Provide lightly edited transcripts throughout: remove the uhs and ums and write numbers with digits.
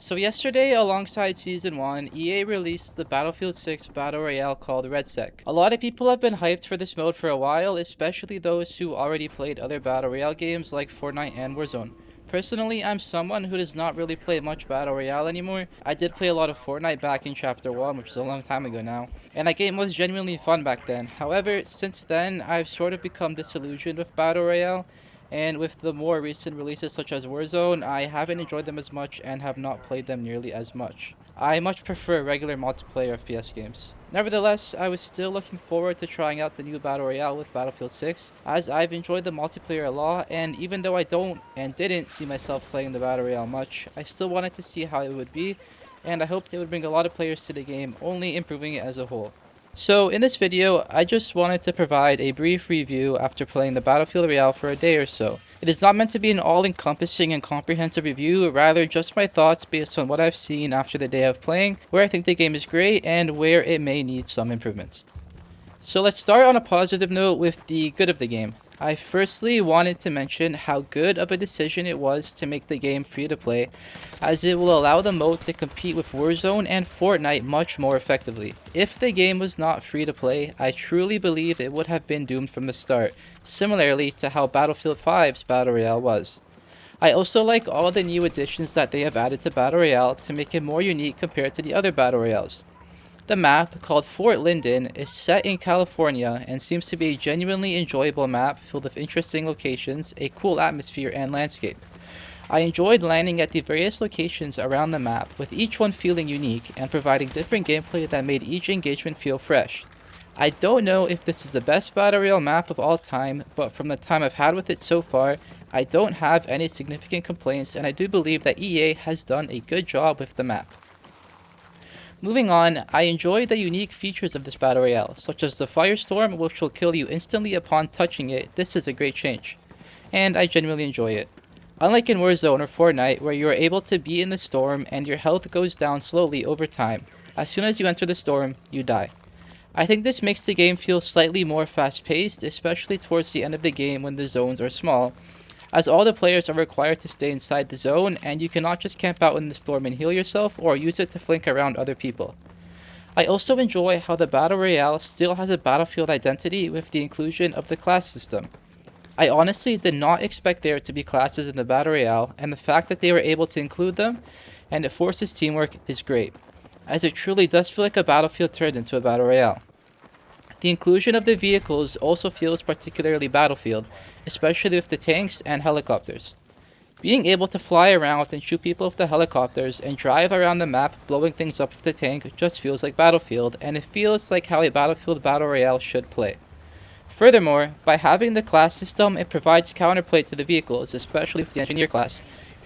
So yesterday, alongside Season 1, EA released the Battlefield 6 Battle Royale called RedSec. A lot of people have been hyped for this mode for a while, especially those who already played other Battle Royale games like Fortnite and Warzone. Personally, I'm someone who does not really play much Battle Royale anymore. I did play a lot of Fortnite back in Chapter 1, which is a long time ago now, and that game was genuinely fun back then. However, since then, I've sort of become disillusioned with Battle Royale, and with the more recent releases such as Warzone, I haven't enjoyed them as much and have not played them nearly as much. I much prefer regular multiplayer FPS games. Nevertheless, I was still looking forward to trying out the new Battle Royale with Battlefield 6, as I've enjoyed the multiplayer a lot, and even though I don't and didn't see myself playing the Battle Royale much, I still wanted to see how it would be, and I hoped it would bring a lot of players to the game, only improving it as a whole. So in this video, I just wanted to provide a brief review after playing the Battlefield Royale for a day or so. It is not meant to be an all-encompassing and comprehensive review, rather just my thoughts based on what I've seen after the day of playing, where I think the game is great, and where it may need some improvements. So let's start on a positive note with the good of the game. I firstly wanted to mention how good of a decision it was to make the game free to play, as it will allow the mode to compete with Warzone and Fortnite much more effectively. If the game was not free to play, I truly believe it would have been doomed from the start, similarly to how Battlefield 5's Battle Royale was. I also like all the new additions that they have added to Battle Royale to make it more unique compared to the other Battle Royales. The map, called Fort Linden, is set in California and seems to be a genuinely enjoyable map filled with interesting locations, a cool atmosphere, and landscape. I enjoyed landing at the various locations around the map, with each one feeling unique and providing different gameplay that made each engagement feel fresh. I don't know if this is the best Battle Royale map of all time, but from the time I've had with it so far, I don't have any significant complaints, and I do believe that EA has done a good job with the map. Moving on, I enjoy the unique features of this Battle Royale, such as the Firestorm, which will kill you instantly upon touching it. This is a great change, and I genuinely enjoy it. Unlike in Warzone or Fortnite, where you are able to be in the storm and your health goes down slowly over time, as soon as you enter the storm, you die. I think this makes the game feel slightly more fast-paced, especially towards the end of the game when the zones are small, as all the players are required to stay inside the zone, and you cannot just camp out in the storm and heal yourself or use it to flank around other people. I also enjoy how the Battle Royale still has a Battlefield identity with the inclusion of the class system. I honestly did not expect there to be classes in the Battle Royale, and the fact that they were able to include them and it forces teamwork is great, as it truly does feel like a Battlefield turned into a Battle Royale. The inclusion of the vehicles also feels particularly Battlefield, especially with the tanks and helicopters. Being able to fly around and shoot people with the helicopters and drive around the map blowing things up with the tank just feels like Battlefield, and it feels like how a Battlefield Battle Royale should play. Furthermore, by having the class system, it provides counterplay to the vehicles, especially with the Engineer class,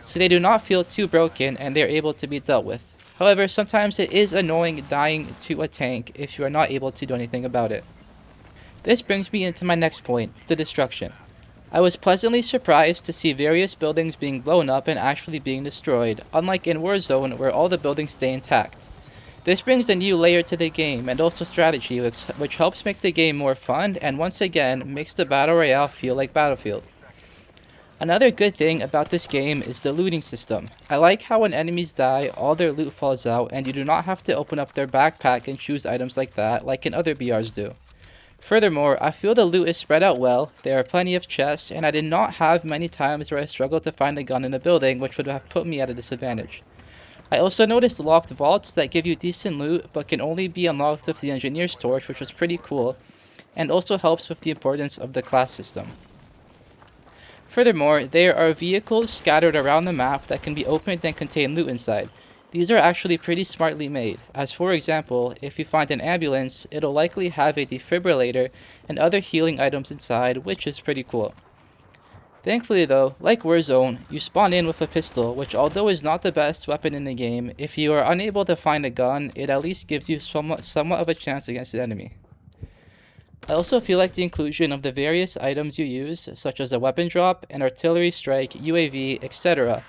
so they do not feel too broken and they are able to be dealt with. However, sometimes it is annoying dying to a tank if you are not able to do anything about it. This brings me into my next point, the destruction. I was pleasantly surprised to see various buildings being blown up and actually being destroyed, unlike in Warzone where all the buildings stay intact. This brings a new layer to the game and also strategy, which helps make the game more fun and once again makes the Battle Royale feel like Battlefield. Another good thing about this game is the looting system. I like how when enemies die, all their loot falls out and you do not have to open up their backpack and choose items like that like in other BRs do. Furthermore, I feel the loot is spread out well, there are plenty of chests, and I did not have many times where I struggled to find a gun in a building, which would have put me at a disadvantage. I also noticed locked vaults that give you decent loot but can only be unlocked with the Engineer's Torch, which was pretty cool, and also helps with the importance of the class system. Furthermore, there are vehicles scattered around the map that can be opened and contain loot inside. These are actually pretty smartly made, as for example, if you find an ambulance, it'll likely have a defibrillator and other healing items inside, which is pretty cool. Thankfully though, like Warzone, you spawn in with a pistol, which although is not the best weapon in the game, if you are unable to find a gun, it at least gives you somewhat of a chance against the enemy. I also feel like the inclusion of the various items you use, such as a weapon drop, an artillery strike, UAV, etc.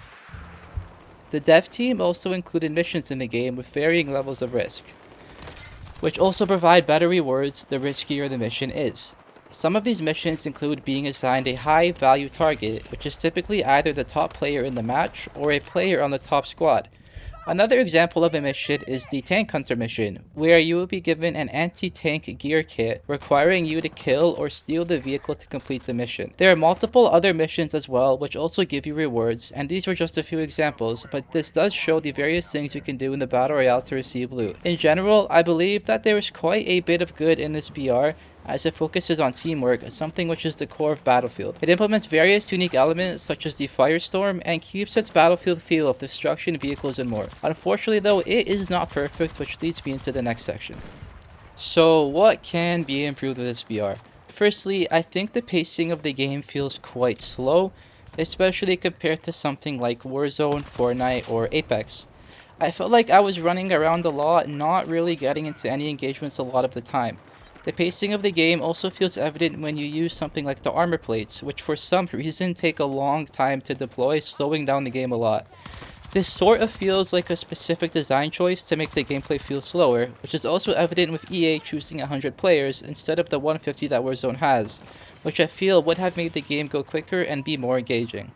The dev team also included missions in the game with varying levels of risk, which also provide better rewards the riskier the mission is. Some of these missions include being assigned a high value target, which is typically either the top player in the match or a player on the top squad. Another example of a mission is the Tank Hunter mission, where you will be given an anti-tank gear kit requiring you to kill or steal the vehicle to complete the mission. There are multiple other missions as well which also give you rewards, and these were just a few examples, but this does show the various things you can do in the Battle Royale to receive loot. In general, I believe that there is quite a bit of good in this BR, as it focuses on teamwork, something which is the core of Battlefield. It implements various unique elements such as the Firestorm and keeps its Battlefield feel of destruction, vehicles, and more. Unfortunately though, it is not perfect, which leads me into the next section. So what can be improved with this BR? Firstly, I think the pacing of the game feels quite slow, especially compared to something like Warzone, Fortnite, or Apex. I felt like I was running around a lot, not really getting into any engagements a lot of the time. The pacing of the game also feels evident when you use something like the armor plates, which for some reason take a long time to deploy, slowing down the game a lot. This sort of feels like a specific design choice to make the gameplay feel slower, which is also evident with EA choosing 100 players instead of the 150 that Warzone has, which I feel would have made the game go quicker and be more engaging.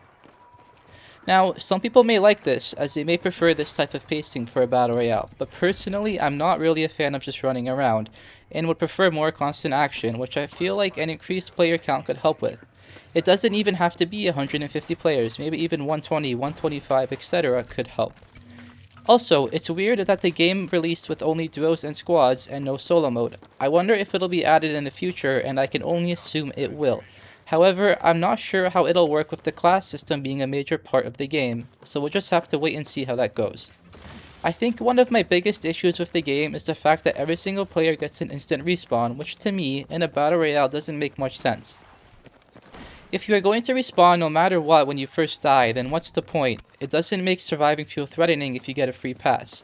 Now, some people may like this, as they may prefer this type of pacing for a Battle Royale, but personally, I'm not really a fan of just running around, and would prefer more constant action, which I feel like an increased player count could help with. It doesn't even have to be 150 players, maybe even 120, 125, etc. could help. Also, it's weird that the game released with only duos and squads and no solo mode. I wonder if it'll be added in the future, and I can only assume it will. However, I'm not sure how it'll work with the class system being a major part of the game, so we'll just have to wait and see how that goes. I think one of my biggest issues with the game is the fact that every single player gets an instant respawn, which to me, in a Battle Royale, doesn't make much sense. If you are going to respawn no matter what when you first die, then what's the point? It doesn't make surviving feel threatening if you get a free pass.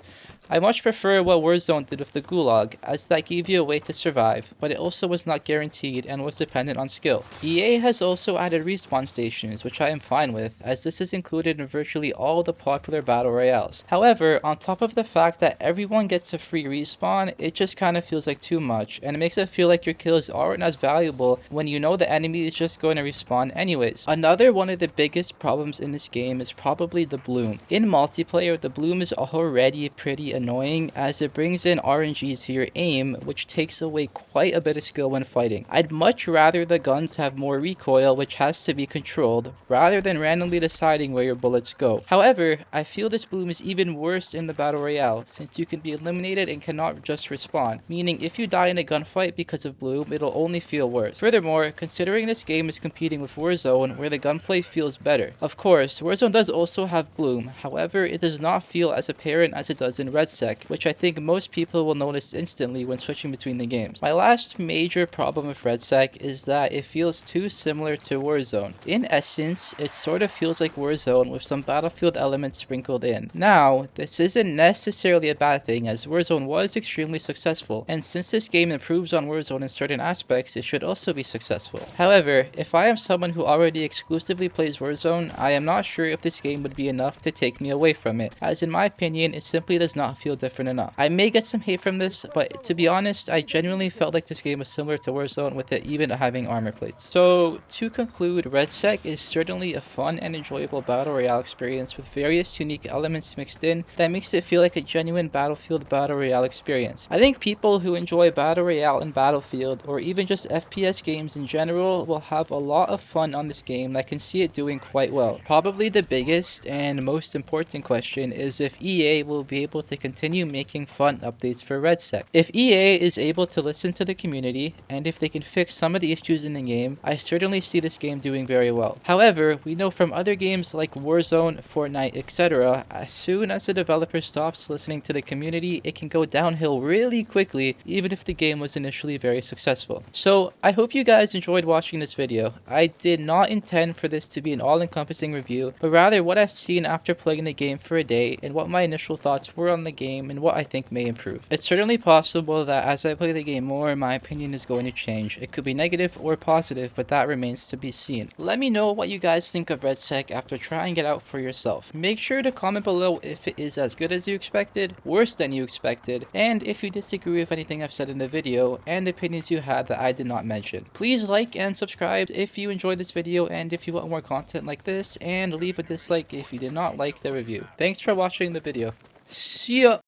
I much prefer what Warzone did with the Gulag, as that gave you a way to survive, but it also was not guaranteed and was dependent on skill. EA has also added respawn stations, which I am fine with, as this is included in virtually all the popular Battle Royales. However, on top of the fact that everyone gets a free respawn, it just kinda feels like too much, and it makes it feel like your kills aren't as valuable when you know the enemy is just going to respawn anyways. Another one of the biggest problems in this game is probably the bloom. In multiplayer, the bloom is already pretty annoying, as it brings in RNGs to your aim, which takes away quite a bit of skill when fighting. I'd much rather the guns have more recoil, which has to be controlled, rather than randomly deciding where your bullets go. However, I feel this bloom is even worse in the Battle Royale, since you can be eliminated and cannot just respawn, meaning if you die in a gunfight because of bloom, it'll only feel worse. Furthermore, considering this game is competing with Warzone, where the gunplay feels better. Of course, Warzone does also have bloom, however, it does not feel as apparent as it does in RedSec, which I think most people will notice instantly when switching between the games. My last major problem with RedSec is that it feels too similar to Warzone. In essence, it sort of feels like Warzone with some Battlefield elements sprinkled in. Now, this isn't necessarily a bad thing, as Warzone was extremely successful, and since this game improves on Warzone in certain aspects, it should also be successful. However, if I am someone who already exclusively plays Warzone, I am not sure if this game would be enough to take me away from it, as in my opinion, it simply does not feel different enough. I may get some hate from this, but to be honest, I genuinely felt like this game was similar to Warzone with it even having armor plates. So, to conclude, RedSec is certainly a fun and enjoyable Battle Royale experience with various unique elements mixed in that makes it feel like a genuine Battlefield Battle Royale experience. I think people who enjoy Battle Royale and Battlefield, or even just FPS games in general, will have a lot of fun on this game and I can see it doing quite well. Probably the biggest and most important question is if EA will be able to continue making fun updates for RedSec. If EA is able to listen to the community, and if they can fix some of the issues in the game, I certainly see this game doing very well. However, we know from other games like Warzone, Fortnite, etc., as soon as the developer stops listening to the community, it can go downhill really quickly, even if the game was initially very successful. So, I hope you guys enjoyed watching this video. I did not intend for this to be an all-encompassing review, but rather what I've seen after playing the game for a day, and what my initial thoughts were on the game, and what I think may improve. It's certainly possible that as I play the game more, my opinion is going to change. It could be negative or positive, but that remains to be seen. Let me know what you guys think of RedSec after trying it out for yourself. Make sure to comment below if it is as good as you expected, worse than you expected, and if you disagree with anything I've said in the video, and opinions you had that I did not mention. Please like and subscribe if you enjoyed this video and if you want more content like this, and leave a dislike if you did not like the review. Thanks for watching the video. See ya.